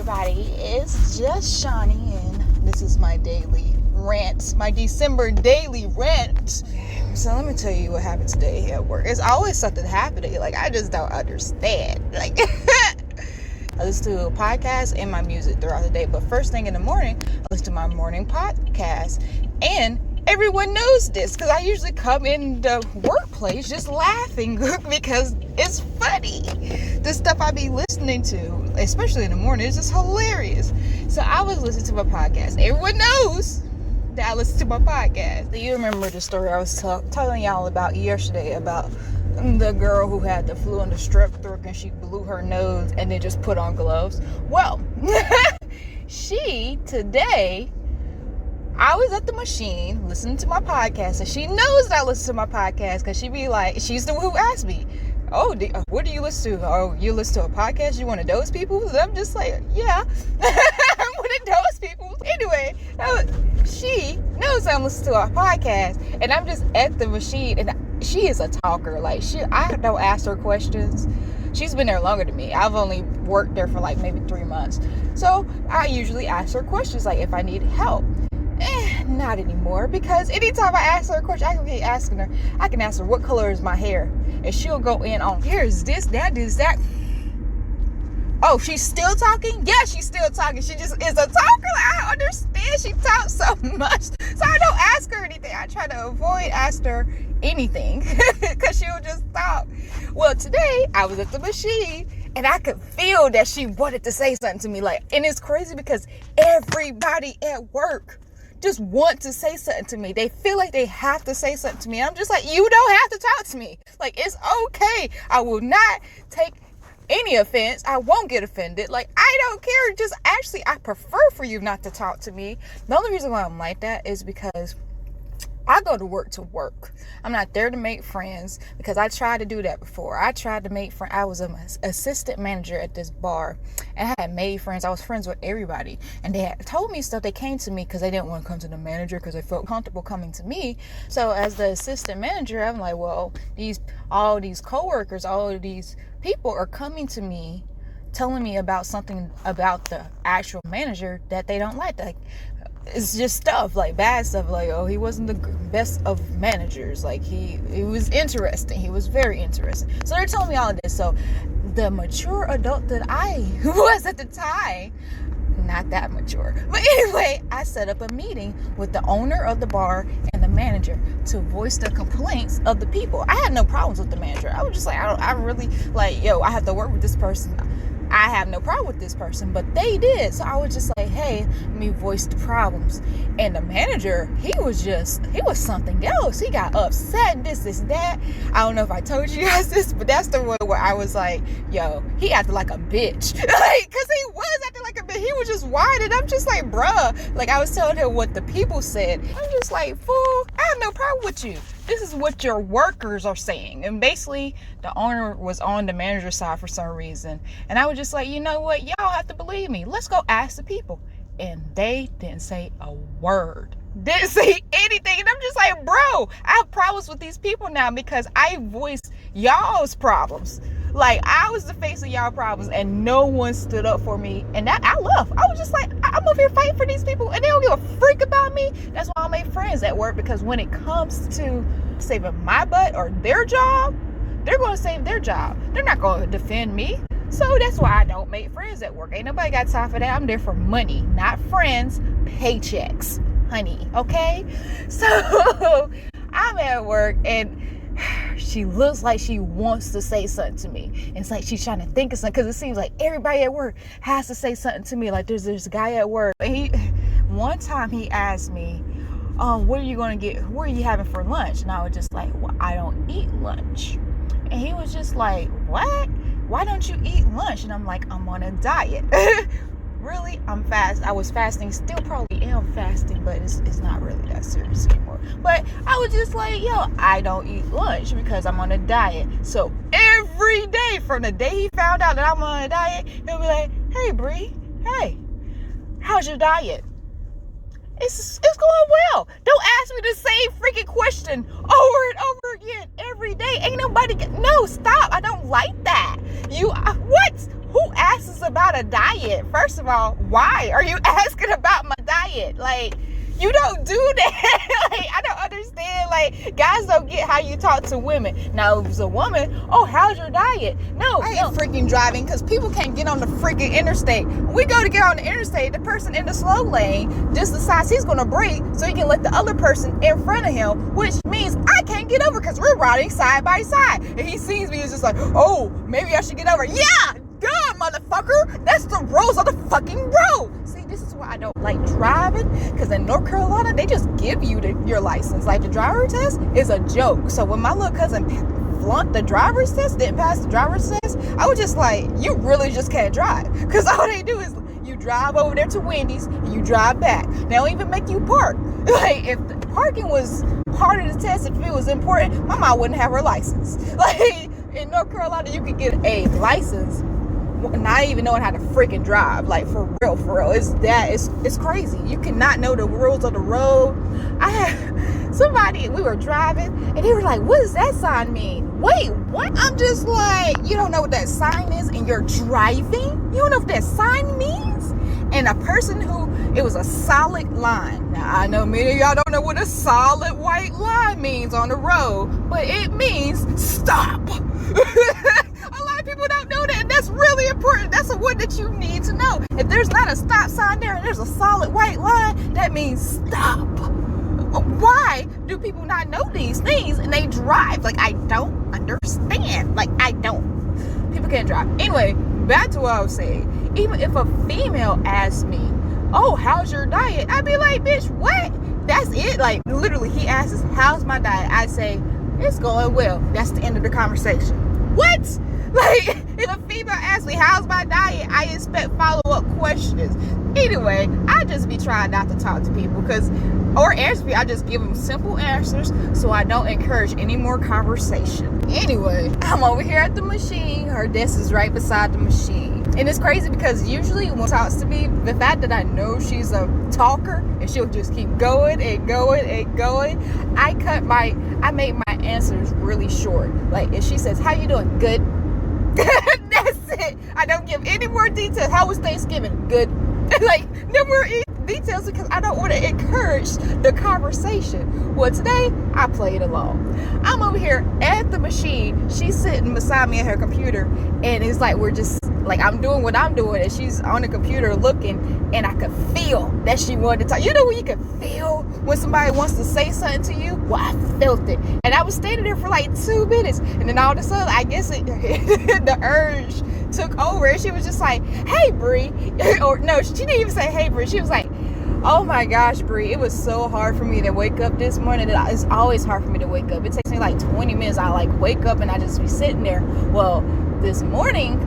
everybody, it's just Shawnee, and this is my daily rant, my December daily rant. So let me tell you what happened today at work. It's always something happening, like I just don't understand. Like I listen to a podcast and my music throughout the day, but first thing in the morning, I listen to my morning podcast, and everyone knows this because I usually come in the workplace just laughing because it's funny. The stuff I be listening to, especially in the morning, is just hilarious. So I was listening to my podcast. Everyone knows that I listen to my podcast. Do you remember the story I was telling y'all about yesterday about the girl who had the flu and the strep throat and she blew her nose and then just put on gloves? Well, today, I was at the machine listening to my podcast, and she knows that I listen to my podcast because she be like, she's the one who asked me, what do you listen to? Oh, you listen to a podcast? You one of those people? And I'm just like, yeah, I'm one of those people. Anyway, she knows I'm listening to a podcast, and I'm just at the machine, and she is a talker. Like, I don't ask her questions. She's been there longer than me. I've only worked there for like maybe 3 months. So I usually ask her questions, like if I need help. Not anymore, because anytime I ask her a question, I can keep asking her. I can ask her, what color is my hair? And she'll go in on, here's this, that, this, that. Oh, she's still talking? Yeah, she's still talking. She just is a talker. I don't understand. She talks so much. So I don't ask her anything. I try to avoid asking her anything because she'll just talk. Well, today I was at the machine and I could feel that she wanted to say something to me. And it's crazy because everybody at work just want to say something to me. They feel like they have to say something to me. I'm just like, you don't have to talk to me. Like, it's okay. I will not take any offense. I won't get offended. Like, I don't care. Just actually, I prefer for you not to talk to me. The only reason why I'm like that is because I go to work. I'm not there to make friends, because I tried to do that before. I tried to make friends. I was an assistant manager at this bar, and I had made friends. I was friends with everybody, and they had told me stuff. They came to me because they didn't want to come to the manager because they felt comfortable coming to me. So as the assistant manager, I'm like, well, all these coworkers, all of these people are coming to me, telling me about something about the actual manager that they don't like. It's just stuff, like bad stuff, like, oh, he wasn't the best of managers, like he was interesting, he was very interesting. So they're telling me all of this. So the mature adult that I was at the time, not that mature, but anyway, I set up a meeting with the owner of the bar and the manager to voice the complaints of the people. I had no problems with the manager. I was just like, I really, like, I have to work with this person. I have no problem with this person, but they did. So I was just like, hey, let me voice the problems. And the manager, he was something else. He got upset, this, that. I don't know if I told you guys this, but that's the one where I was like, he acted like a bitch. Like, because he was acting like a bitch. He was just whining. I'm just like, bruh. Like, I was telling him what the people said. I'm just like, fool, I have no problem with you. This is what your workers are saying. And basically, the owner was on the manager's side for some reason. And I was just like, you know what? Y'all have to believe me. Let's go ask the people. And they didn't say a word. Didn't say anything. And I'm just like, bro, I have problems with these people now because I voiced y'all's problems. Like, I was the face of y'all problems, and no one stood up for me. And that I love. I was just like, I'm over here fighting for these people, and they don't give a freak about me. That's why I made friends at work, because when it comes to saving my butt or their job, they're going to save their job. They're not going to defend me. So that's why I don't make friends at work. Ain't nobody got time for that. I'm there for money, not friends, paychecks, honey. Okay? So I'm at work, and she looks like she wants to say something to me. And it's like she's trying to think of something, because it seems like everybody at work has to say something to me. Like, there's this guy at work, and one time he asked me, what are you having for lunch? And I was just like, well, I don't eat lunch. And he was just like, what? Why don't you eat lunch? And I'm like, I'm on a diet. Really? I was fasting, still probably am fasting, but it's not really that serious anymore. But I was just like, I don't eat lunch because I'm on a diet. So every day, from the day he found out that I'm on a diet, he'll be like, hey, Bree, hey, how's your diet? It's going well. Don't ask me the same freaking question over and over again every day. Ain't nobody no, stop. I don't like that. What? Who asks us about a diet? First of all, why are you asking about my diet? Like, you don't do that. Like, I don't understand. Like, guys don't get how you talk to women. Now, if it's a woman, oh, how's your diet? No, I ain't freaking driving because people can't get on the freaking interstate. When we go to get on the interstate, the person in the slow lane just decides he's going to brake so he can let the other person in front of him, which means I can't get over because we're riding side by side. And he sees me, he's just like, oh, maybe I should get over. Yeah, God, motherfucker. That's the rules of the fucking road. See, this is why I don't like driving, because in North Carolina, they just give you your license. Like, the driver test is a joke. So when my little cousin flunked the driver's test, didn't pass the driver's test, I was just like, you really just can't drive. Because all they do is you drive over there to Wendy's and you drive back. They don't even make you park. Like, if the parking was part of the test, if it was important, my mom wouldn't have her license. Like, in North Carolina, you could get a license not even knowing how to freaking drive. Like, for real. It's crazy. You cannot know the rules of the road. I had somebody, we were driving and they were like, what does that sign mean? Wait, what? I'm just like, you don't know what that sign is and you're driving? You don't know what that sign means? And a person it was a solid line. Now, I know many of y'all don't know what a solid white line means on the road, but it means stop. A lot of people don't know that, and that's really important. That's a word that you need to know. If there's not a stop sign there and there's a solid white line, that means stop. Why do people not know these things and they drive? Like, I don't understand. Like, I don't. People can't drive. Anyway, back to what I was saying. Even if a female asks me, oh, how's your diet? I'd be like, bitch, what? That's it? Like, literally, he asks, how's my diet? I say, it's going well. That's the end of the conversation. What? Like, if a female asks me, how's my diet? I expect follow-up questions. Anyway, I just be trying not to talk to people or answer me. I just give them simple answers so I don't encourage any more conversation. Anyway, I'm over here at the machine. Her desk is right beside the machine. And it's crazy because usually when she talks to me, the fact that I know she's a talker and she'll just keep going and going and going, I make my answers really short. Like, if she says, how you doing? Good. That's it. I don't give any more details. How was Thanksgiving? Good. Like, no more details because I don't want to encourage the conversation. Well, today I played along. I'm over here at the machine. She's sitting beside me at her computer, and it's like we're just like, I'm doing what I'm doing, and she's on the computer looking, and I could feel that she wanted to talk. You know when you can feel when somebody wants to say something to you? Well, I felt it. And I was standing there for like 2 minutes, and then all of a sudden, I guess the urge took over, and she was just like, hey, Bree. Or no, she didn't even say, hey, Bree. She was like, oh my gosh, Bree, it was so hard for me to wake up this morning. It's always hard for me to wake up. It takes me like 20 minutes. I like wake up and I just be sitting there. Well, this morning,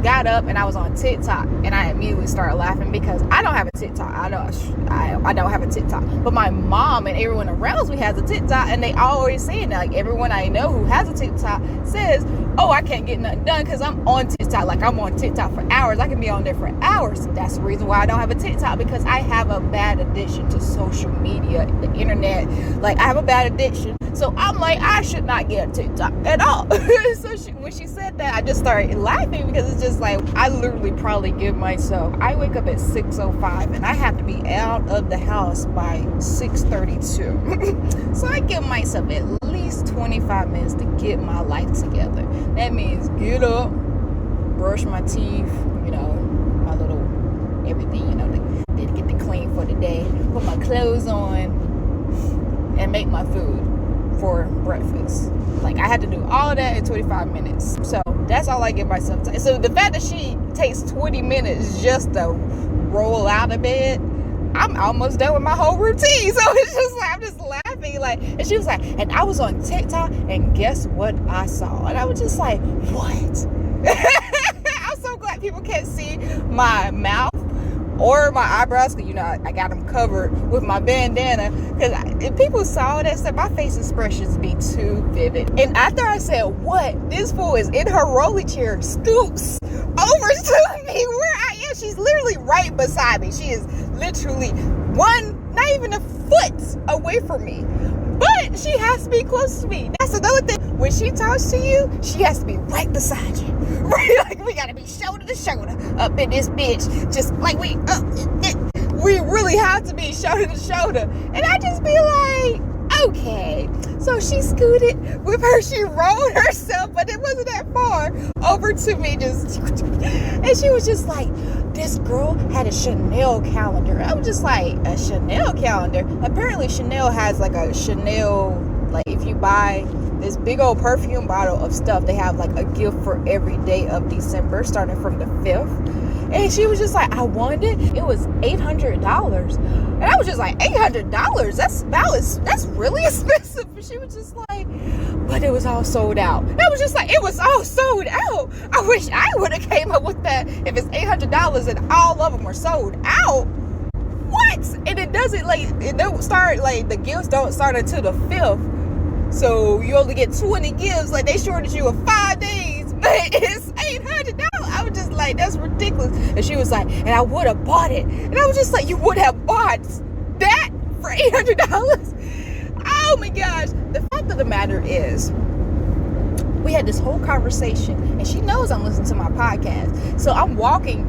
got up and I was on TikTok, and I immediately started laughing because I don't have a TikTok. I don't have a TikTok, but my mom and everyone around me has a TikTok, and they always saying that. Like, everyone I know who has a TikTok says, oh, I can't get nothing done because I'm on TikTok. Like, I'm on TikTok for hours. I can be on there for hours. That's the reason why I don't have a TikTok, because I have a bad addiction to social media, the internet. Like, I have a bad addiction. So I'm like, I should not get a TikTok at all. So when she said that, I just started laughing because it's just like, I literally probably give myself, I wake up at 6:05 and I have to be out of the house by 6:32. So I give myself at least 25 minutes to get my life together. That means get up, brush my teeth, my little everything, to get the clean for the day, put my clothes on, and make my food for breakfast. Like, I had to do all of that in 25 minutes. So that's all I give myself time. So the fact that she takes 20 minutes just to roll out of bed, I'm almost done with my whole routine. So it's just like, I'm just laughing. Like, and she was like, and I was on TikTok, and guess what I saw? And I was just like, what? I'm so glad people can't see my mouth or my eyebrows, because I got them covered with my bandana, because if people saw that stuff, my face expressions be too vivid. And after I said, what, this fool is in her rolly chair, scoops over to me where I am. She's literally right beside me. She is literally not even a foot away from me, but she has to be close to me. That's another thing. When she talks to you, she has to be right beside you, Like, we gotta be shoulder to shoulder up in this bitch. Just like we really have to be shoulder to shoulder. And I just be like, okay. So she scooted with her. She rolled herself, but it wasn't that far, over to me. And she was just like, this girl had a Chanel calendar. I was just like, a Chanel calendar? Apparently Chanel has like a Chanel, like if you buy this big old perfume bottle of stuff, they have like a gift for every day of December, starting from the 5th. And she was just like, I wanted it. It was $800. And I was just like, $800? That's really expensive. And she was just like, but it was all sold out. And I was just like, it was all sold out. I wish I would have came up with that. If it's $800 and all of them were sold out, what? And it doesn't, like, it don't start, like, the gifts don't start until the 5th. So you only get 20 gifts. Like, they shorted you of 5 days, but it's $800. I was just like, that's ridiculous. And she was like, and I would have bought it. And I was just like, you would have bought that for $800? Oh my gosh. The fact of the matter is, we had this whole conversation, and she knows I'm listening to my podcast. So I'm walking,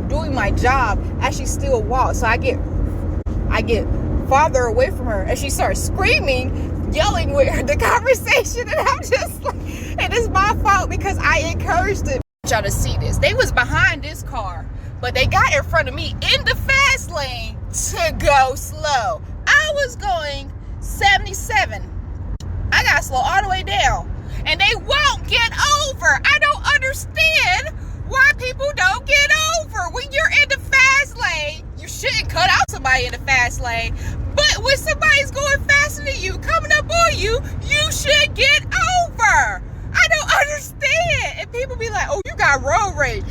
doing my job as she still walks. So I get farther away from her, and she starts screaming, yelling with her, the conversation, and I'm just like, and it's my fault because I encouraged it. Y'all to see this. They was behind this car, but they got in front of me in the fast lane to go slow. I was going 77. I got slow all the way down, and they won't get over. I don't understand why people don't get over. When you're in the fast lane, you shouldn't cut out somebody in the fast lane, but when somebody's going faster than you, coming up on you, you should get over. I don't understand. And people be like, oh, you got road rage.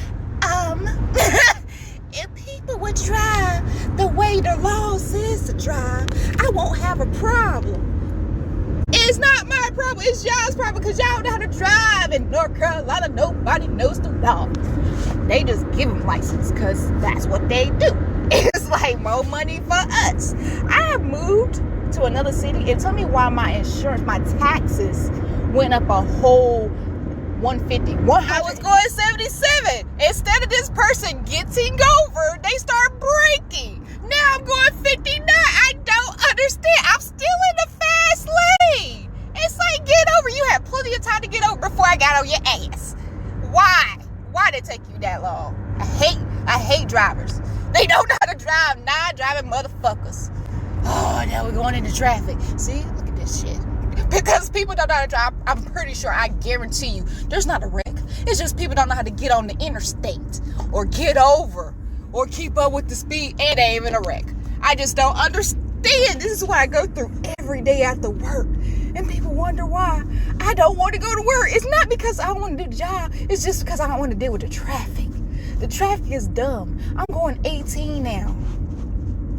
If people would drive the way the law says to drive, I won't have a problem. It's not my problem. It's y'all's problem, because y'all know how to drive in North Carolina. Nobody knows the law. They just give them license because that's what they do. It's like more money for us. I have moved to another city, and tell me why my insurance, my taxes went up a whole 150. I was going 77. Instead of this person getting over, they start braking. Now I'm going 59. I don't understand. I'm still in the fast lane. It's like, get over. You had plenty of time to get over before I got on your ass. Why? Why did it take you that long? I hate drivers. They don't know how to drive. Non-driving motherfuckers. Oh, now we're going into traffic. See, look at this shit. Because people don't know how to drive. I'm pretty sure, I guarantee you, there's not a wreck. It's just people don't know how to get on the interstate or get over or keep up with the speed, and ain't even a wreck. I just don't understand. This is what I go through every day after work. And people wonder why I don't want to go to work. It's not because I don't want to do the job. It's just because I don't want to deal with the traffic. The traffic is dumb. I'm going 18 now.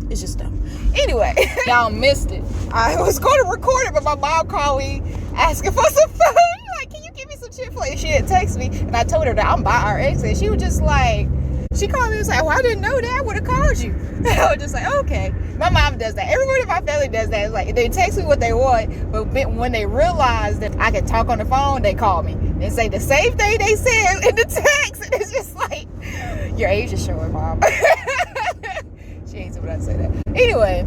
It's just dumb. Anyway, y'all missed it. I was going to record it, but my mom called me asking for some food. Like, can you give me some Chick-fil-A? She had texted me, and I told her that I'm by our exit. She was just like, she called me and was like, well, I didn't know that. I would have called you. And I was just like, okay. My mom does that. Everybody in my family does that. It's like, they text me what they want, but when they realize that I can talk on the phone, they call me and say the same thing they said in the text. And it's just like, your age is showing, Mom. She hates it when I say that. Anyway,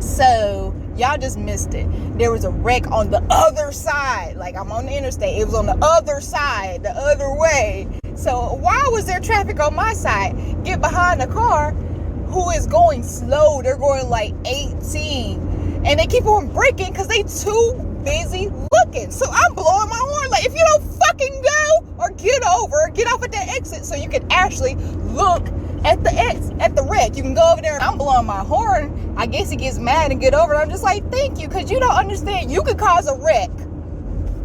so y'all just missed it. There was a wreck on the other side. Like, I'm on the interstate. It was on the other side, the other way. So why was there traffic on my side? Get behind a car who is going slow. They're going like 18. And they keep on braking because they too busy looking. So I'm blowing my horn. Like, if you don't fucking go or get over, get off at the exit so you can actually look at the wreck. You can go over there, and I'm blowing my horn. I guess he gets mad and get over. I'm just like, thank you, because you don't understand. You could cause a wreck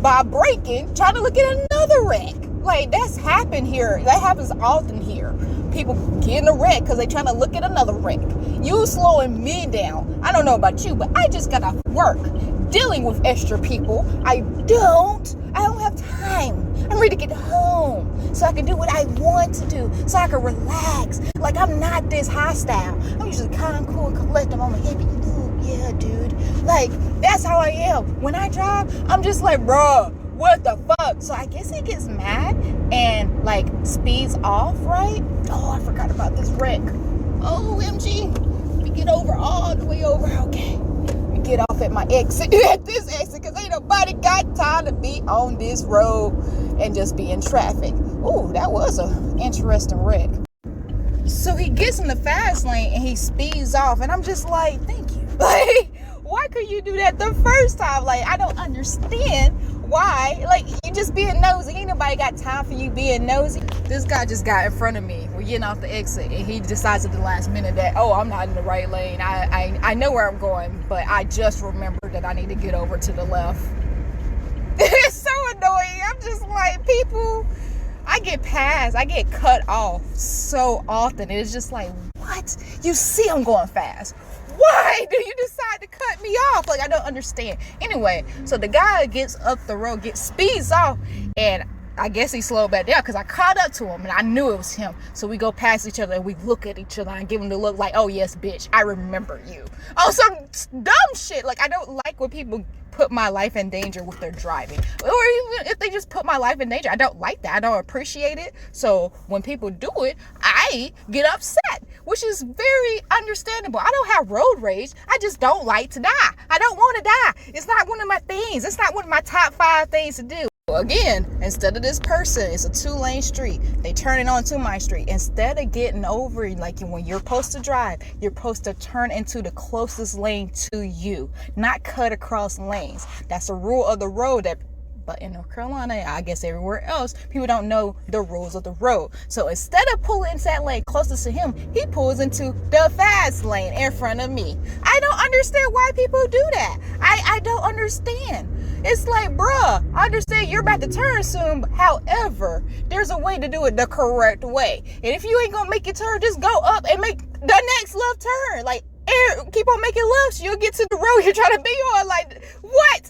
by braking, trying to look at another wreck. Like, that's happened here. That happens often here. People get in a wreck because they trying to look at another wreck. You slowing me down. I don't know about you, but I just got off work dealing with extra people. I don't have time. I'm ready to get home so I can do what I want to do, so I can relax. Like, I'm not this hostile. I'm usually calm, cool, and collective. I'm a hippie. Ooh, yeah, dude. Like, that's how I am. When I drive, I'm just like, bruh, what the fuck? So I guess he gets mad and like speeds off, right? Oh, I forgot about this wreck. OMG. Let me get over, all the way over. Okay. Let me get off at my exit, at this exit, because ain't nobody got time to be on this road and just be in traffic. Ooh, that was a interesting wreck. So he gets in the fast lane and he speeds off, and I'm just like, thank you. Like, why could you do that the first time? Like, I don't understand why. Like, you just being nosy. Ain't nobody got time for you being nosy. This guy just got in front of me. We're getting off the exit, and he decides at the last minute that, oh, I'm not in the right lane. I know where I'm going, but I just remembered that I need to get over to the left. It's so annoying. I'm just like, people, I get cut off so often. It's just like, what? You see I'm going fast. Why do you decide to cut me off? Like, I don't understand. Anyway, so the guy gets up the road, speeds off, and I guess he slowed back down because I caught up to him and I knew it was him. So we go past each other and we look at each other and give him the look like, oh yes, bitch, I remember you. Oh, some dumb shit. Like, I don't like when people put my life in danger with their driving, or even if they just put my life in danger. I don't like that. I don't appreciate it. So when people do it, I get upset, which is very understandable. I don't have road rage. I just don't like to die. I don't want to die. It's not one of my things. It's not one of my top 5 things to do. Again, instead of this person, it's a 2-lane street. They turn it onto my street. Instead of getting over, like when you're supposed to drive, you're supposed to turn into the closest lane to you, not cut across lanes. That's a rule of the road but in North Carolina, I guess everywhere else, people don't know the rules of the road. So instead of pulling into that lane closest to him, he pulls into the fast lane in front of me. I don't understand why people do that. I don't understand. It's like, bruh, I understand you're about to turn soon. However, there's a way to do it the correct way. And if you ain't gonna make your turn, just go up and make the next left turn. Like, keep on making lefts. You'll get to the road you're trying to be on. Like, what?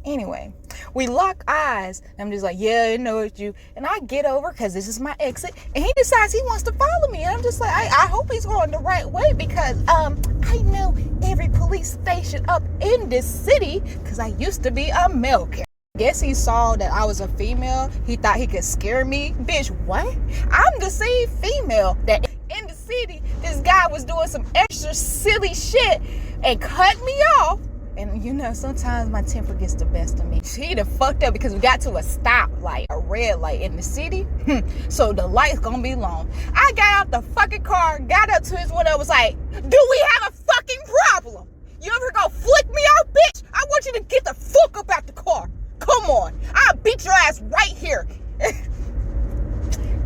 Anyway, we lock eyes. I'm just like, yeah, I know it's you. And I get over because this is my exit. And he decides he wants to follow me. And I'm just like, I hope he's going the right way because I know every police station up in this city because I used to be a male character. Guess he saw that I was a female. He thought he could scare me. Bitch, what? I'm the same female that in the city, this guy was doing some extra silly shit and cut me off. And you know, sometimes my temper gets the best of me. He done fucked up because we got to a stoplight, a red light in the city. So the light's gonna be long. I got out the fucking car, got up to his window, was like, do we have a fucking problem? You ever gonna flick me out, bitch? I want you to get the fuck up out the car. Come on. I'll beat your ass right here.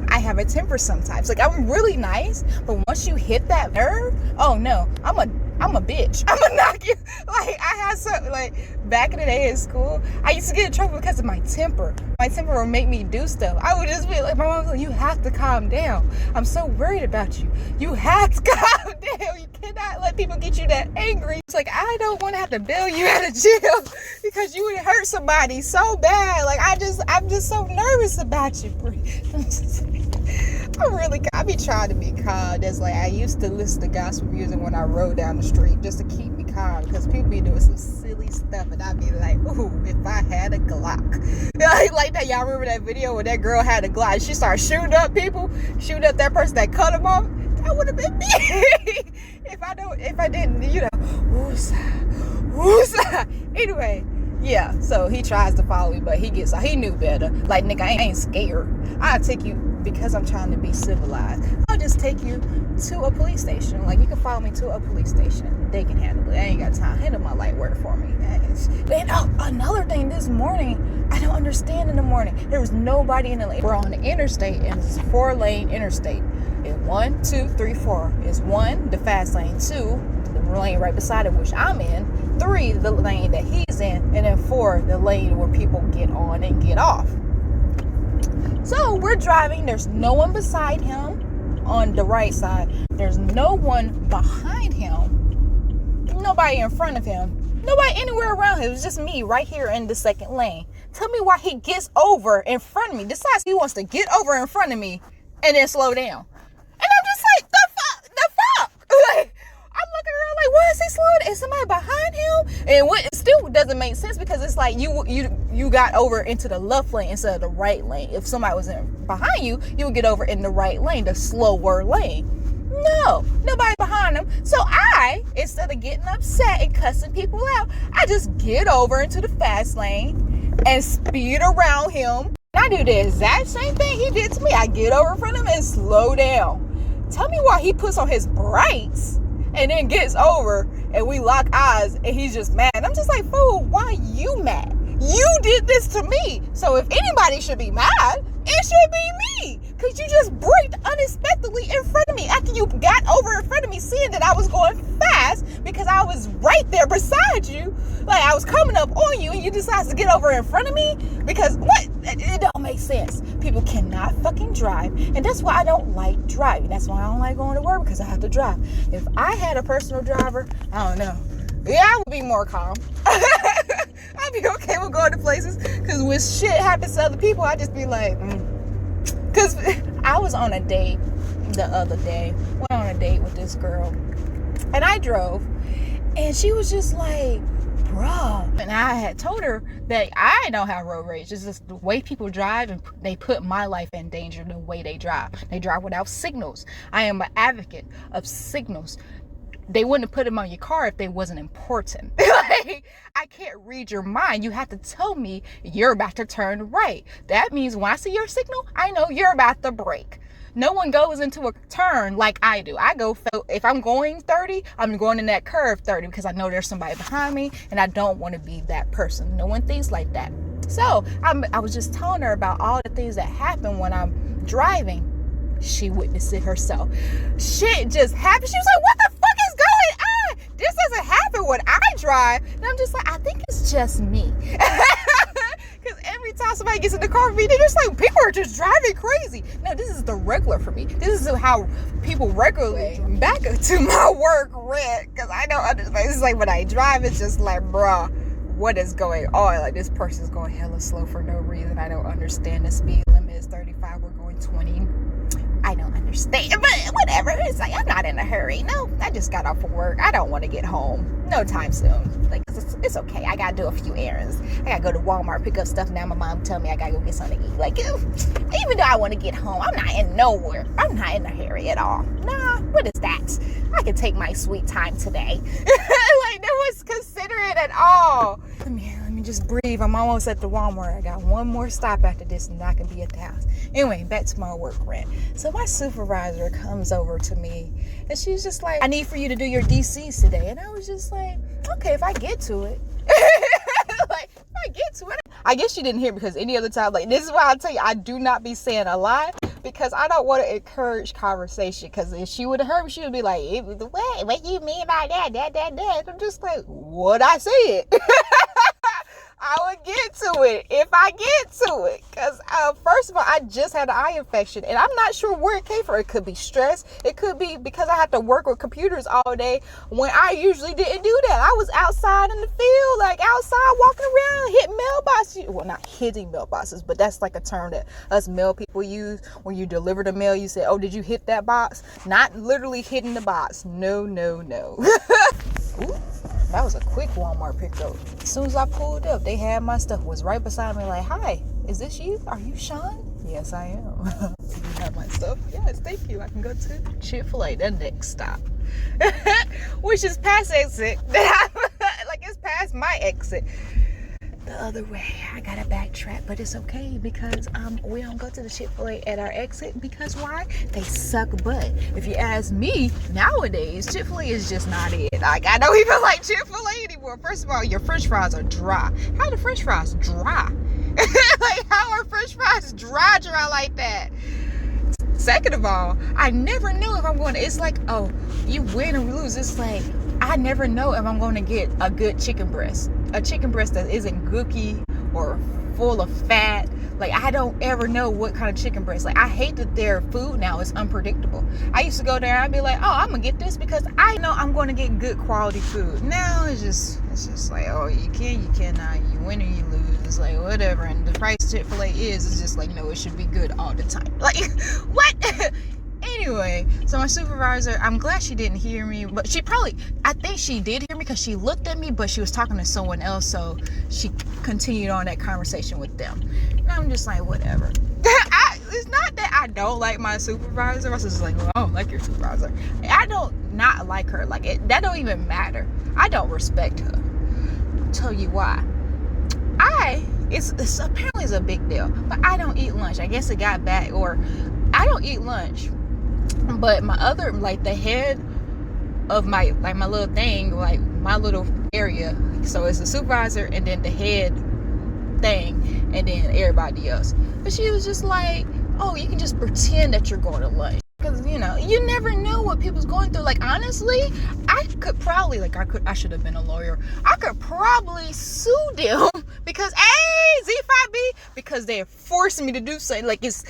I have a temper sometimes. Like, I'm really nice, but once you hit that nerve, oh no, I'm a bitch. I'm gonna knock you. Like, I had something, like, back in the day in school, I used to get in trouble because of my temper. My temper would make me do stuff. I would just be like, my mom was like, you have to calm down. I'm so worried about you. You have to calm down. You cannot let people get you that angry. It's like, I don't want to have to bail you out of jail because you would hurt somebody so bad. Like, I'm just so nervous about you. I be trying to be calm. That's like, I used to listen to gospel music when I rode down the street just to keep me calm because people be doing some silly stuff and I'd be like, ooh, if I had a Glock. Like that, y'all remember that video where that girl had a Glock and she started shooting up people, shooting up that person that cut him off? That would have been me. if I didn't, you know, woosah. Anyway, yeah, so he tries to follow me, but he knew better. Like, nigga, I ain't scared. I'll take you because I'm trying to be civilized. I'll just take you to a police station. Like, you can follow me to a police station. They can handle it. I ain't got time. Handle my light work for me. And another thing this morning, I don't understand in the morning. There was nobody in the lane. We're on the interstate, and it's a 4-lane interstate. And 1, 2, 3, 4 is 1, the fast lane. 2, the lane right beside it, which I'm in. 3, the lane that he's in. And then 4, the lane where people get on and get off. So we're driving. There's no one beside him on the right side. There's no one behind him. Nobody in front of him. Nobody anywhere around him. It was just me right here in the second lane. Tell me why he gets over in front of me. Decides he wants to get over in front of me and then slow down. And I'm just like, the fuck? Like, I'm looking around like, why is he slowed? Is somebody behind him? And what it still doesn't make sense because it's like you got over into the left lane instead of the right lane. If somebody was behind you, you would get over in the right lane, the slower lane. No, nobody behind him. So I, instead of getting upset and cussing people out, I just get over into the fast lane and speed around him. I do the exact same thing he did to me. I get over in front of him and slow down. Tell me why he puts on his brakes and then gets over and we lock eyes and he's just mad. I'm just like, fool, why are you mad? You did this to me. So if anybody should be mad, it should be me. Because you just braked unexpectedly in front of me after you got over in front of me, seeing that I was going fast because I was right there beside you. Like I was coming up on you and you decided to get over in front of me because what? It don't make sense. People cannot fucking drive. And that's why I don't like driving. That's why I don't like going to work, because I have to drive. If I had a personal driver, I don't know. Yeah, I would be more calm. I'd be okay with going to places, because when shit happens to other people, I just be like, Because I was on a date the other day. Went on a date with this girl. And I drove. And she was just like, bruh. And I had told her that I don't have road rage. It's just the way people drive, and they put my life in danger the way they drive. They drive without signals. I am an advocate of signals. They wouldn't have put them on your car if they wasn't important. Like, I can't read your mind. You have to tell me you're about to turn right. That means when I see your signal, I know you're about to brake. No one goes into a turn like I do. If I'm going 30, I'm going in that curve 30 because I know there's somebody behind me and I don't want to be that person. No one thinks like that. So I was just telling her about all the things that happen when I'm driving. She witnessed it herself. Shit just happened. She was like, what the fuck is going on? This doesn't happen when I drive. And I'm just like, I think it's just me. Because every time somebody gets in the car with me, they're just like, people are just driving crazy. No, this is the regular for me. This is how people regularly back to my work rent. Because I don't understand. It's like when I drive, it's just like, bruh, what is going on? Like, this person's going hella slow for no reason. I don't understand. The speed limit is 35. We're going 20. I don't understand, but whatever. It's like, I'm not in a hurry. No, I just got off of work. I don't want to get home no time soon. Like, it's okay. I gotta do a few errands. I gotta go to Walmart, pick up stuff. Now my mom tell me I gotta go get something to eat. Like, even though I want to get home, I'm not in nowhere. I'm not in a hurry at all. Nah, what is that? I can take my sweet time today. Like, no one's considerate at all. Let me just breathe. I'm almost at the Walmart. I got one more stop after this and I can be at the house. Anyway, back to my work rent. So my supervisor comes over to me and she's just like, I need for you to do your DCs today. And I was just like, okay, if I get to it. Like, if I get to it. I guess she didn't hear, because any other time, like, this is why I tell you, I do not be saying a lot, because I don't want to encourage conversation. Because if she would have heard me, she would be like, what you mean by that? I'm just like, what I said. I would get to it if I get to it. Because first of all, I just had an eye infection and I'm not sure where it came from. It could be stress. It could be because I have to work with computers all day when I usually didn't do that. I was outside in the field, like outside walking around, hitting mailboxes. Well, not hitting mailboxes, but that's like a term that us mail people use. When you deliver the mail, you say, oh, did you hit that box? Not literally hitting the box. No. Ooh. That was a quick Walmart pickup. As soon as I pulled up, they had my stuff. Was right beside me like, hi, is this you? Are you Sean? Yes, I am. You have my stuff? Yes, thank you. I can go to Chick-fil-A, the next stop. Which is past exit. Like, it's past my exit. The other way. I gotta backtrack, but it's okay because we don't go to the Chick-fil-A at our exit, because why? They suck butt. If you ask me, nowadays Chick-fil-A is just not it. Like, I don't even like Chick-fil-A anymore. First of all, your French fries are dry. How are the French fries dry? Like, how are French fries dry like that? Second of all, I never know if I'm going to, it's like, oh, you win or lose. It's like, I never know if I'm going to get a good chicken breast. A chicken breast that isn't gooky or full of fat. Like, I don't ever know what kind of chicken breast. Like, I hate that their food now is unpredictable. I used to go there and I'd be like, oh, I'm gonna get this because I know I'm going to get good quality food. Now it's just like, oh, you cannot, you win or you lose. It's like, whatever. And the price Chick-fil-A is just like, no, it should be good all the time. Like, what? Anyway, so my supervisor, I'm glad she didn't hear me, but I think she did hear me because she looked at me, but she was talking to someone else, so she continued on that conversation with them. And I'm just like, whatever. It's not that I don't like my supervisor. My sister's like, well, I don't like your supervisor. I don't not like her. Like, that don't even matter. I don't respect her. I'll tell you why. It's apparently it's a big deal, but I don't eat lunch. I guess it got back, or I don't eat lunch. But my other, like, the head of my little thing, like my little area, so it's the supervisor and then the head thing and then everybody else. But she was just like, oh, you can just pretend that you're going to lunch, because you never know what people's going through. Like, honestly, I could probably, I should have been a lawyer. I could probably sue them because Z5B, because they're forcing me to do something. Like, it's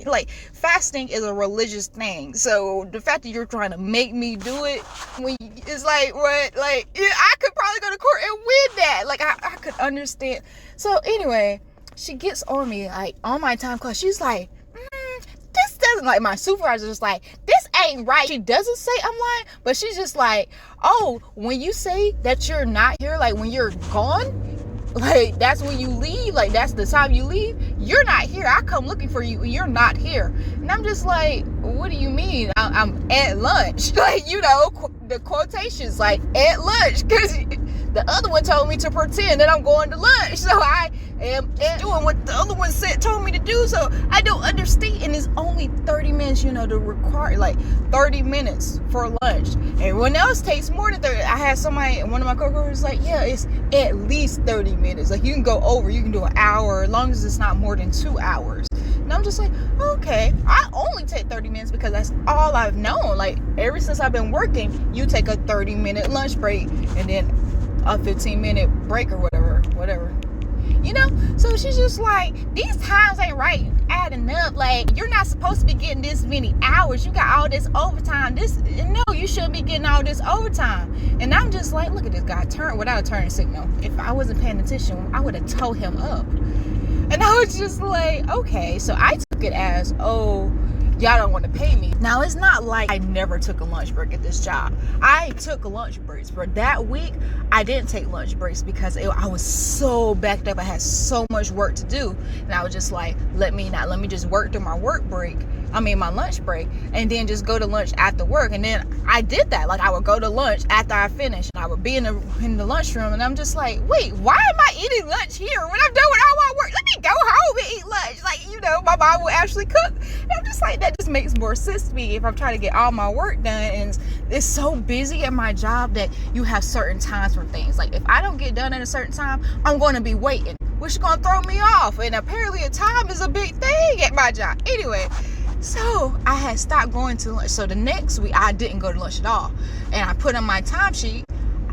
like fasting is a religious thing, so the fact that you're trying to make me do it, it's like, what, like, I could probably go to court and win that. Like, I could understand. So anyway, she gets on me, like, on my time clock. She's like, this doesn't, like, my supervisor is like, this ain't right. She doesn't say I'm lying, but she's just like, oh, when you say that you're not here, like, when you're gone, like, that's when you leave, like, that's the time you leave, you're not here. I come looking for you, you're not here. And I'm just like, what do you mean? I'm at lunch. Like, the quotations, like, at lunch, because the other one told me to pretend that I'm going to lunch, so I am doing what the other one told me to do. So I don't understand. And it's only 30 minutes, to require, like, 30 minutes for lunch. Everyone else takes more than 30. I had one of my coworkers like, yeah, it's at least 30 minutes. Like, you can go over, you can do an hour, as long as it's not more than 2 hours. And I'm just like, okay, I only take 30 minutes because that's all I've known. Like, ever since I've been working, you take a 30-minute lunch break and then a 15-minute break or whatever. So she's just like, these times ain't right, adding up. Like, you're not supposed to be getting this many hours. You got all this overtime. No, you shouldn't be getting all this overtime. And I'm just like, look at this guy without a turn signal. If I wasn't paying attention, I would have towed him up. And I was just like, okay. So I took it as, oh, y'all don't want to pay me. Now, it's not like I never took a lunch break at this job. I took lunch breaks, but that week I didn't take lunch breaks because I was so backed up. I had so much work to do, and I was just like, let me just work through my my lunch break, and then just go to lunch after work. And then I did that. Like, I would go to lunch after I finished, and I would be in the lunchroom, and I'm just like, wait, why am I eating lunch here when I'm done with all my work? Let me go home and eat lunch. Like, my mom will actually cook. And I'm just like, that just makes more sense to me if I'm trying to get all my work done. And it's so busy at my job that you have certain times for things. Like, if I don't get done at a certain time, I'm going to be waiting, which is going to throw me off. And apparently a time is a big thing at my job. Anyway, so I had stopped going to lunch. So the next week, I didn't go to lunch at all. And I put on my timesheet,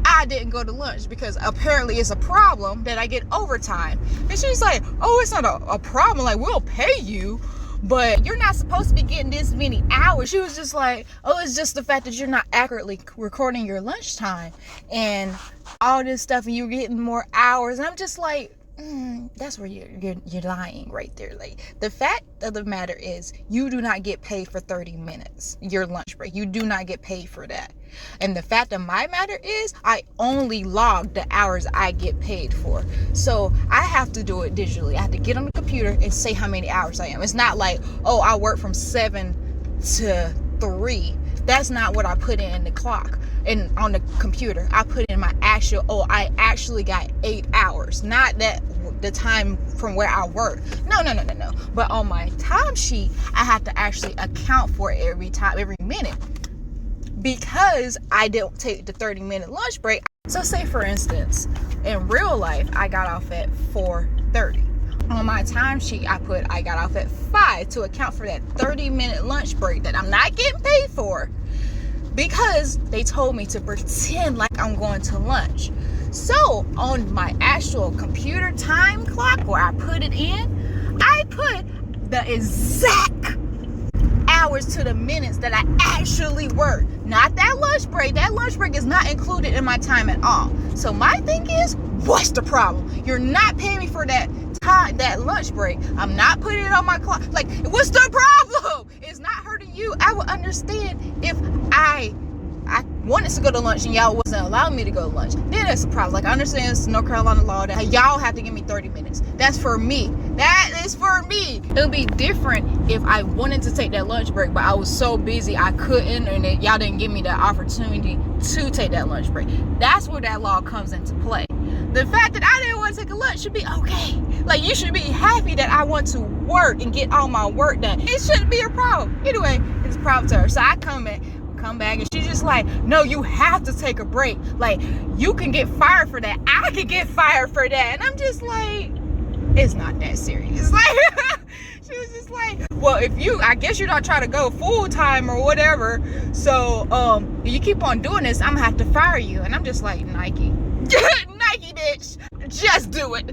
I didn't go to lunch because apparently it's a problem that I get overtime. And she's like, oh, it's not a problem. Like, we'll pay you, but you're not supposed to be getting this many hours. She was just like, oh, it's just the fact that you're not accurately recording your lunchtime and all this stuff, and you're getting more hours. And I'm just like, that's where you're lying right there. Like, the fact of the matter is, you do not get paid for 30 minutes, your lunch break. You do not get paid for that. And the fact of my matter is, I only log the hours I get paid for. So I have to do it digitally. I have to get on the computer and say how many hours I am. It's not like, oh, I work from 7 to 3. That's not what I put in the clock and on the computer. I put in my I actually got 8 hours, not that the time from where I work. No. But on my timesheet, I have to actually account for every minute, because I don't take the 30-minute lunch break. So say, for instance, in real life, I got off at 4:30. On my timesheet, I got off at 5 to account for that 30-minute lunch break that I'm not getting paid for, because they told me to pretend like I'm going to lunch. So on my actual computer time clock where I put it in, I put the exact hours to the minutes that I actually work, not that lunch break. That lunch break is not included in my time at all. So my thing is, what's the problem? You're not paying me for that time, that lunch break. I'm not putting it on my clock. Like, what's the problem? It's not hurting I would understand if I wanted to go to lunch and y'all wasn't allowing me to go to lunch. Then it's a problem. Like, I understand it's North Carolina law that y'all have to give me 30 minutes. That's for me. That is for me. It would be different if I wanted to take that lunch break, but I was so busy I couldn't, and y'all didn't give me the opportunity to take that lunch break. That's where that law comes into play. The fact that I didn't want to take a lunch should be okay. Like, you should be happy that I want to work and get all my work done. It shouldn't be a problem. Anyway, it's a problem to her. So I come back and she's just like, no, you have to take a break. Like, you can get fired for that. I can get fired for that. And I'm just like, it's not that serious. Like, she was just like, well, I guess you're not trying to go full time or whatever. So, if you keep on doing this, I'm gonna have to fire you. And I'm just like, Nike, bitch, just do it.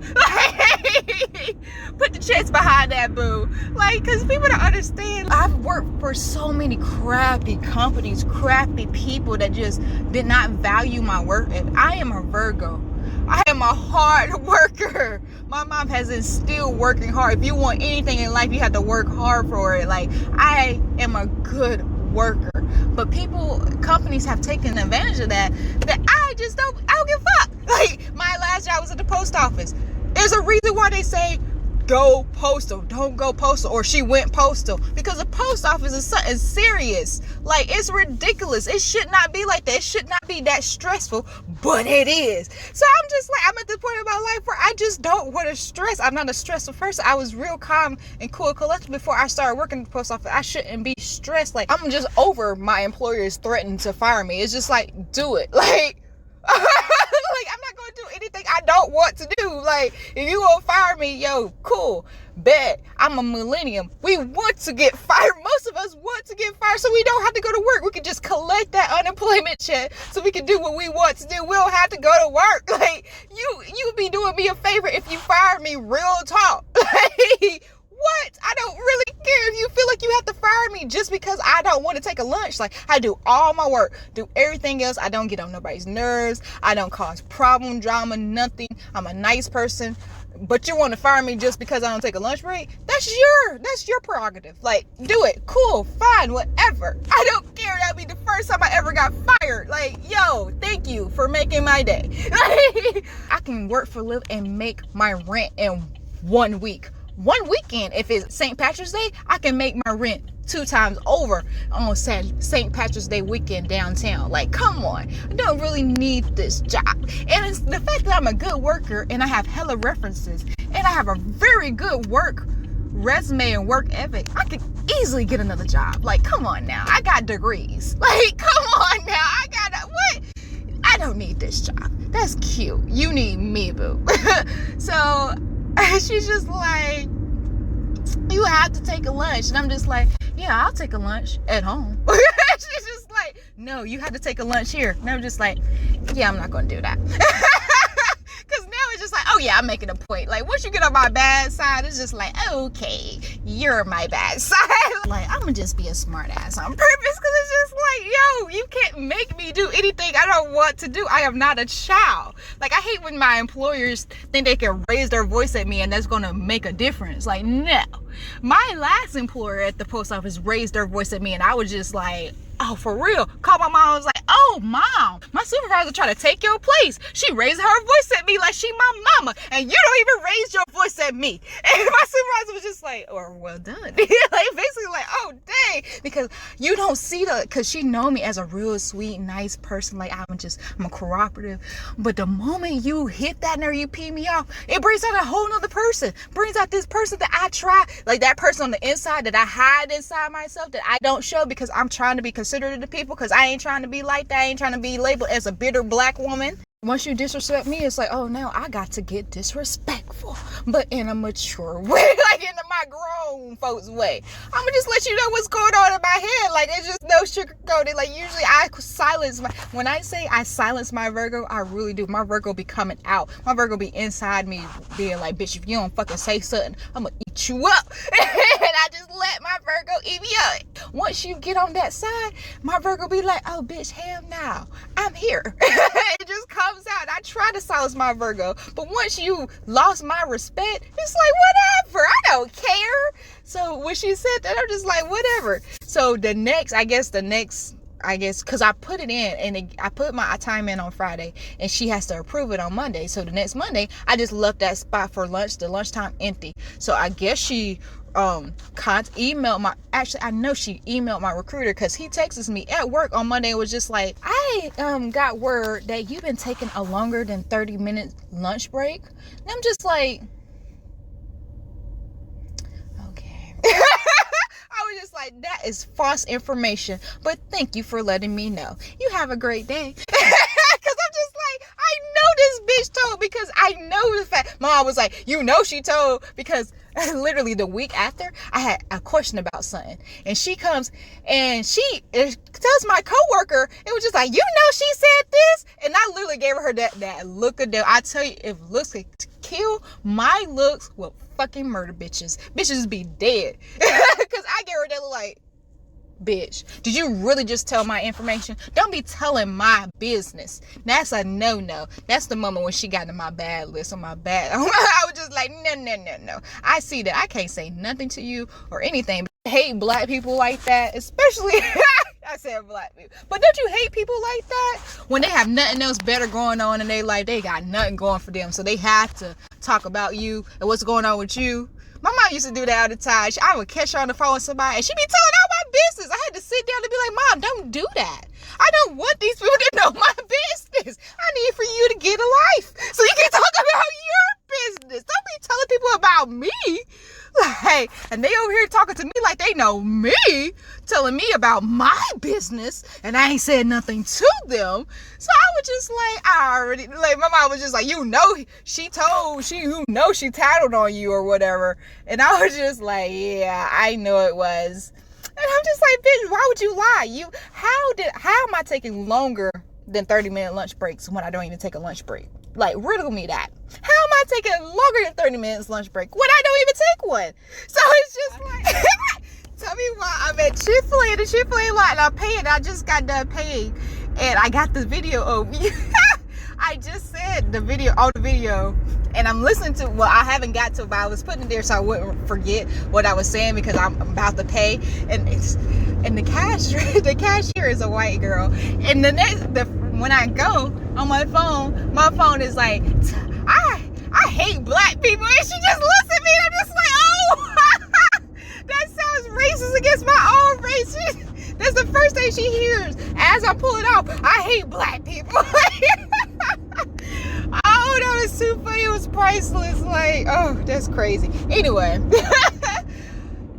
Put the chest behind that, boo. Like, because people don't understand. I've worked for so many crappy companies, crappy people that just did not value my work. And I am a Virgo. I am a hard worker. My mom has instilled working hard. If you want anything in life, you have to work hard for it. Like, I am a good worker. But companies have taken advantage of that I don't give a fuck. Like, my last job was at the post office. There's a reason why they say go postal, don't go postal, or she went postal, because the post office is something serious. Like, it's ridiculous. It should not be like that. It should not be that stressful, but it is. So I'm just like, I'm at the point in my life where I just don't want to stress. I'm not a stressful person. I was real calm and cool and collected before I started working at the post office. I shouldn't be stressed. Like, I'm just over my employers threatening to fire me. It's just like, do it. Like, like, I'm not going to do anything I don't want to do. Like, if you won't fire me, yo, cool, bet. I'm a millennium. We want to get fired. Most of us want to get fired so we don't have to go to work. We can just collect that unemployment check so we can do what we want to do. We don't have to go to work. Like, you be doing me a favor if you fire me, real talk. Like, what? I don't really care if you feel like you have to fire me just because I don't want to take a lunch. Like, I do all my work, do everything else. I don't get on nobody's nerves. I don't cause problem, drama, nothing. I'm a nice person. But you want to fire me just because I don't take a lunch break? That's your prerogative. Like, do it. Cool, fine, whatever. I don't care. That'd be the first time I ever got fired. Like, yo, thank you for making my day. I can work for a living and make my rent in 1 week. One weekend, if it's St. Patrick's Day, I can make my rent 2 times over on St. Patrick's Day weekend downtown. Like, come on. I don't really need this job. And it's the fact that I'm a good worker and I have hella references and I have a very good work resume and work ethic. I could easily get another job. Like, come on now. I got degrees. Like, come on now. What? I don't need this job. That's cute. You need me, boo. So she's just like, you have to take a lunch. And I'm just like, yeah, I'll take a lunch at home. She's just like, no, you have to take a lunch here. And I'm just like, yeah, I'm not going to do that. Because now it's just like, oh yeah, I'm making a point. Like, once you get on my bad side, it's just like, okay, you're my bad side. Like, I'm going to just be a smart ass on purpose, because it's just like, yo, you can't make me do anything I don't want to do. I am not a child. Like, I hate when my employers think they can raise their voice at me and that's going to make a difference. Like, no. My last employer at the post office raised their voice at me and I was just like, oh, for real? Called my mom. I was like, oh, mom, my supervisor tried to take your place. She raised her voice at me like she my mama, and you don't even raise your voice at me. And my supervisor was just like, oh, well done. Like, basically like, oh, dang. Because you don't see because she know me as a real sweet, nice person. Like, I'm a cooperative. But the moment you hit that nerve, you pee me off, it brings out a whole nother person. Brings out this person that I try, like that person on the inside that I hide inside myself, that I don't show because I'm trying to be considerate to people, because I ain't trying to be like that. I ain't trying to be labeled as a bitter black woman. Once you disrespect me, it's like, oh, now I got to get disrespectful, but in a mature way, like in my grown folks way. I'm gonna just let you know what's going on in my head. Like, it's just no sugarcoating. Like, usually I silence when I say I silence my Virgo, I really do. My Virgo be coming out. My Virgo be inside me being like, bitch, if you don't fucking say something, I'm gonna eat you up. And I just let my Virgo eat me up. Once you get on that side, my Virgo be like, oh, bitch, hell no, I'm here. It just comes out. I try to silence my Virgo, but once you lost my respect, it's like, whatever, I don't care. So when she said that, I'm just like, whatever. So So the next, because I put it in and I put my time in on Friday and she has to approve it on Monday. So the next Monday, I just left that spot for lunch, the lunchtime empty. So I guess she emailed my recruiter, because he texts me at work on Monday and was just like, I got word that you've been taking a longer than 30-minute lunch break. And I'm just like, okay. I was just like, that is false information, but thank you for letting me know. You have a great day. Because I'm just like, I know this bitch told, because I know the fact. Mom was like, she told, because literally the week after, I had a question about something, and she comes and she tells my coworker, it was just like, she said this, and I literally gave her that look of death. I tell you, if looks could kill, my looks will fucking murder bitches. Bitches be dead. Because I gave her that look like, bitch, did you really just tell my information? Don't be telling my business. That's a no. That's the moment when she got in my bad list, on my bad. I was just like, no. I see that. I can't say nothing to you or anything. I hate black people like that, especially I said black people. But don't you hate people like that? When they have nothing else better going on in their life, they got nothing going for them, so they have to talk about you and what's going on with you. My mom used to do that all the time. I would catch her on the phone with somebody and she'd be telling all my business. I had to sit down and be like, Mom, don't do that. I don't want these people to know my business. I need for you to get a life so you can talk about your business. Don't be telling people about me. Like, and they over here talking to me like they know me, telling me about my business, and I ain't said nothing to them. So I was just like, my mom was just like, she tattled on you or whatever. And I was just like, yeah, I know it was. And I'm just like, bitch, why would you lie? How am I taking longer than 30-minute lunch breaks when I don't even take a lunch break? Like, riddle me that. How am I taking longer than 30 minutes lunch break when I don't even take one? So it's just like, tell me why I'm at Chick-fil-A, the Chick-fil-A lot, and I'm paying. I just got done paying, and I got the video of you. I just said the video, and I'm listening to, I haven't got to it, but I was putting it there so I wouldn't forget what I was saying, because I'm about to pay, and the cashier is a white girl, and when I go on my phone is like, I hate black people, and she just looks at me, and I'm just like, oh, that sounds racist against my own race. That's the first thing she hears as I pull it off. I hate black people. Oh, that was too funny. It was priceless. Like, oh, that's crazy. Anyway,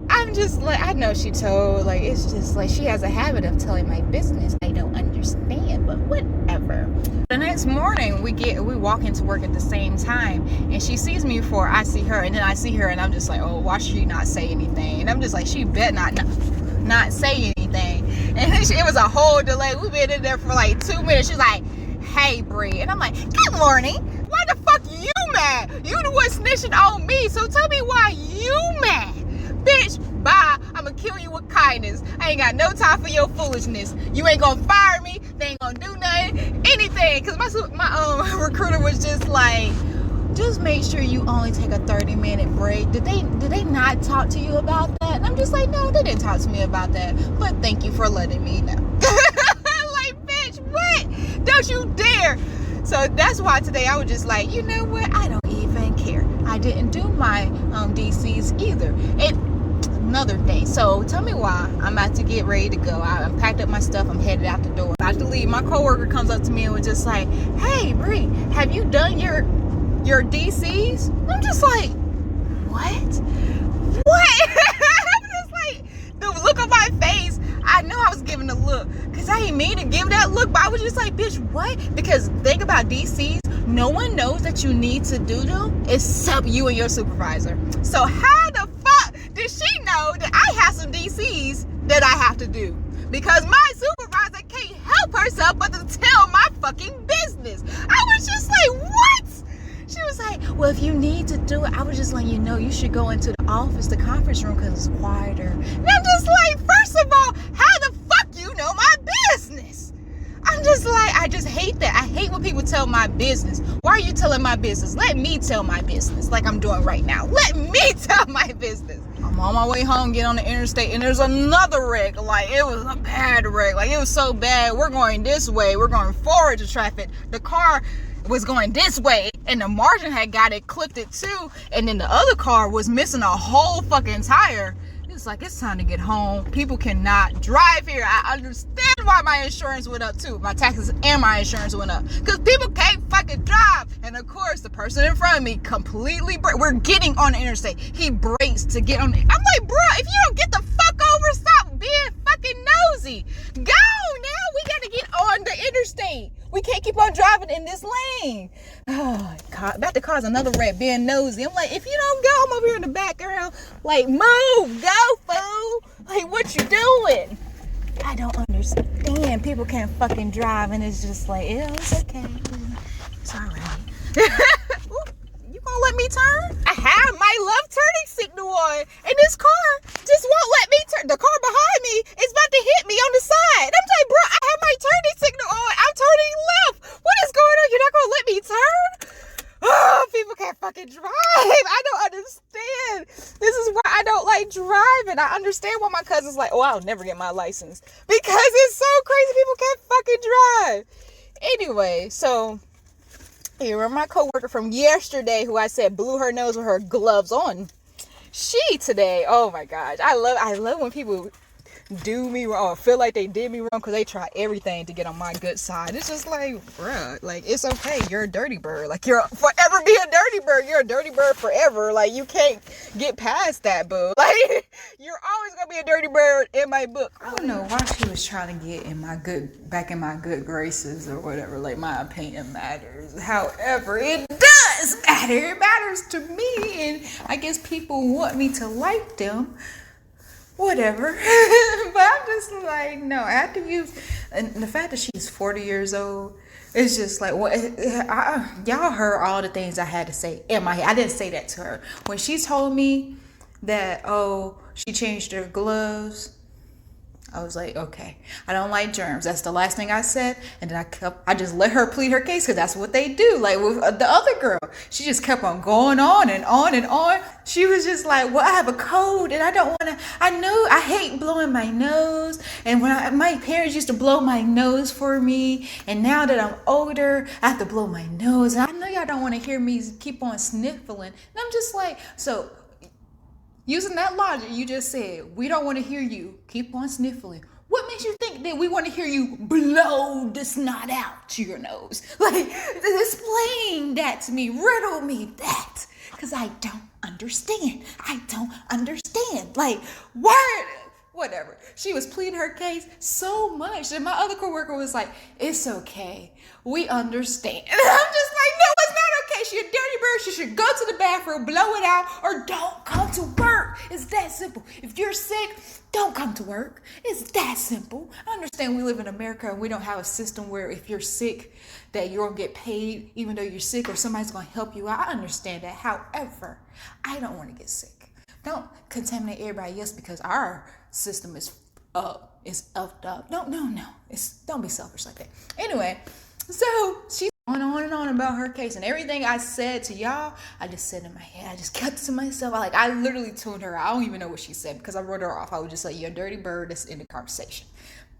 I'm just like, I know she told, like, it's just like she has a habit of telling my business. I don't understand, but whatever. The next morning, we walk into work at the same time, and she sees me before I see her, and then I see her, and I'm just like, oh, why should she not say anything? And I'm just like, she bet not say anything. And it was a whole delay. We've been in there for like 2 minutes. She's like, hey, Bree. And I'm like, good morning. Why the fuck you mad? You the one snitching on me, so tell me why you mad. Bitch, bye. I'ma kill you with kindness. I ain't got no time for your foolishness. You ain't gonna fire me. They ain't gonna do nothing, anything. Cause my recruiter was just like, just make sure you only take a 30-minute break. Did they not talk to you about that? And I'm just like, no, they didn't talk to me about that. But thank you for letting me know. Like, bitch, what? Don't you dare. So that's why today I was just like, you know what? I don't even care. I didn't do my DCs either. Another day. So tell me why I'm about to get ready to go. I packed up my stuff. I'm headed out the door. I have to leave. My coworker comes up to me and was just like, hey, Bree, have you done your DCs? I'm just like, what? I'm just like, the look on my face, I know I was giving a look, because I ain't mean to give that look, but I was just like, bitch, what? Because think about DCs, no one knows that you need to do them except you and your supervisor. So how the fuck did she know that I have some DCs that I have to do? Because my supervisor can't help herself but to tell my fucking business. I was just like, what? She was like, well, if you need to do it, I was just letting you know you should go into the office, the conference room, because it's quieter. And I'm just like, first of all, how the fuck you know my business? I'm just like, I just hate that. I hate when people tell my business. Why are you telling my business? Let me tell my business like I'm doing right now. Let me tell my business. I'm on my way home, get on the interstate, and there's another wreck. Like, it was a bad wreck. Like, it was so bad. We're going this way. We're going forward to traffic. The car was going this way, and the margin had got it, clipped it too, and then the other car was missing a whole fucking tire. It's like, it's time to get home. People cannot drive here. I understand why my insurance went up too. My taxes and my insurance went up. Because people can't fucking drive. And of course, the person in front of me completely we're getting on the interstate. He brakes to get on the... I'm like, bro, if you don't get the fuck over, stop being fucking nosy. Go now. We got to get on the interstate. We can't keep on driving in this lane. Oh, God. About to cause another wreck being nosy. I'm like, if you don't go, I'm over here in the background. Like, move, go, fool. Like, what you doing? I don't understand. People can't fucking drive, and it's just like, ew, it's okay. It's all right. You gonna let me turn? I have my left turning signal on, and this car just won't let me turn. The car behind me is about to hit me on the side. I'm like, bro, I have my turning signal on. I'm turning left. What is going on? You're not gonna let me turn? Oh, people can't fucking drive. I don't understand. This is why I don't like driving. I understand why my cousin's like, oh, I'll never get my license. Because it's so crazy. People can't fucking drive. Anyway, so here are my coworker from yesterday who I said blew her nose with her gloves on. She today, oh my gosh. I love when people do me wrong or feel like they did me wrong because they try everything to get on my good side. It's just like, bruh, like, it's okay. You're a dirty bird. Like, you're forever be a dirty bird. You're a dirty bird forever. Like, you can't get past that, boo. Like, you're always gonna be a dirty bird in my book. I don't know why she was trying to get back in my good graces or whatever. Like, my opinion matters. However, it does matter. It matters to me, and I guess people want me to like them. Whatever. But I'm just like, no, after and the fact that she's 40 years old, it's just like, y'all heard all the things I had to say in my head. I didn't say that to her. When she told me that, oh, she changed her gloves, I was like, okay, I don't like germs. That's the last thing I said. And then I just let her plead her case because that's what they do. Like with the other girl, she just kept on going on and on and on. She was just like, well, I have a cold and I don't want to, I hate blowing my nose. And when my parents used to blow my nose for me. And now that I'm older, I have to blow my nose. And I know y'all don't want to hear me keep on sniffling. And I'm just like, so using that logic you just said, we don't want to hear you keep on sniffling. What makes you think that we want to hear you blow the snot out to your nose? Like, explain that to me. Riddle me that. Because I don't understand. I don't understand. Like, whatever. She was pleading her case so much. And my other coworker was like, it's okay. We understand. And I'm just like, no, it's not okay. She's a dirty bird. She should go to the bathroom, blow it out, or don't come to work. It's that simple. If you're sick, don't come to work. It's that simple. I understand we live in America and we don't have a system where if you're sick that you don't get paid even though you're sick or somebody's going to help you out. I understand that. However, I don't want to get sick. Don't contaminate everybody else because our system is effed up. No. Don't be selfish like that. Anyway, so she's going on and on about her case, and everything I said to y'all, I just said in my head. I just kept it to myself. I literally tuned her out. I don't even know what she said because I wrote her off. I was just like, you're a dirty bird. That's in the conversation.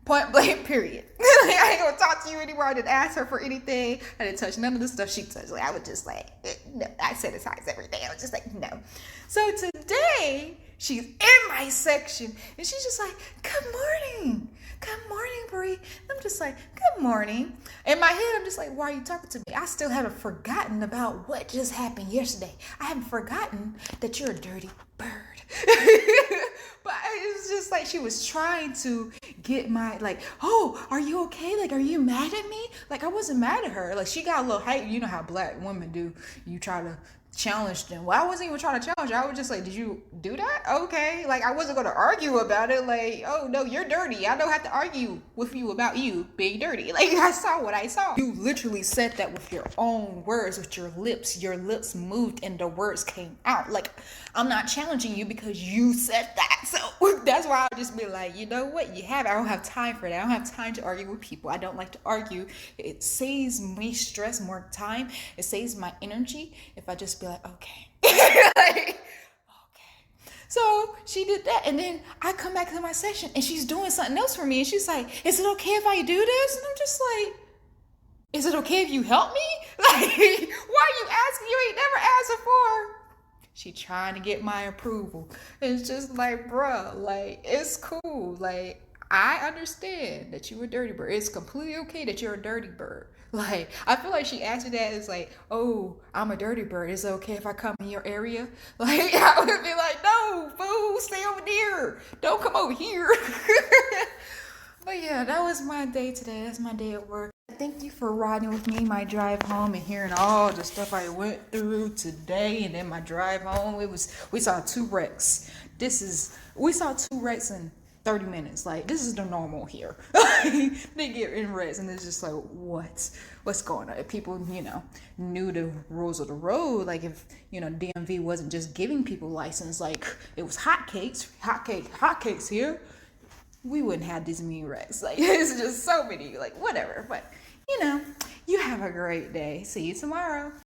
Point blank, period. I ain't gonna talk to you anymore. I didn't ask her for anything. I didn't touch none of the stuff she touched. Like, I was just like, no. I sanitized everything. I was just like, no. So today, she's in my section, and she's just like, good morning. Good morning, Bree. I'm just like, good morning. In my head, I'm just like, why are you talking to me? I still haven't forgotten about what just happened yesterday. I haven't forgotten that you're a dirty bird. But it's just like she was trying to get my, like, oh, are you okay? Like, are you mad at me? Like, I wasn't mad at her. Like, she got a little hype. You know how black women do. You try to challenge them. Well, I wasn't even trying to challenge her. I was just like, did you do that? Okay. Like, I wasn't going to argue about it. Like, oh, no, you're dirty. I don't have to argue with you about you being dirty. Like, I saw what I saw. You literally said that with your own words, with your lips. Your lips moved and the words came out. Like, I'm not challenging you because you said that. So that's why I'll just be like, you know what? You have it. I don't have time for that. I don't have time to argue with people. I don't like to argue. It saves me stress, more time. It saves my energy if I just be like, okay. Like, okay. So she did that, and then I come back to my session, and she's doing something else for me, and she's like, "Is it okay if I do this?" And I'm just like, "Is it okay if you help me? Like, why are you asking? You ain't never asked before." She trying to get my approval. It's just like, bruh, like, it's cool. Like, I understand that you a dirty bird. It's completely okay that you're a dirty bird. Like, I feel like she asked me that. It's like, "Oh, I'm a dirty bird. Is it okay if I come in your area?" Like, I would be like, "No, fool, stay over there. Don't come over here." But yeah, that was my day today. That's my day at work. Thank you for riding with me my drive home and hearing all the stuff I went through today. And then my drive home, we saw 2 wrecks. We saw 2 wrecks in 30 minutes. Like, this is the normal here. They get in wrecks, and it's just like, what's going on? If people, knew the rules of the road, like if, DMV wasn't just giving people license, like it was hotcakes here, we wouldn't have this many wrecks. Like, it's just so many, like, whatever. But, you have a great day. See you tomorrow.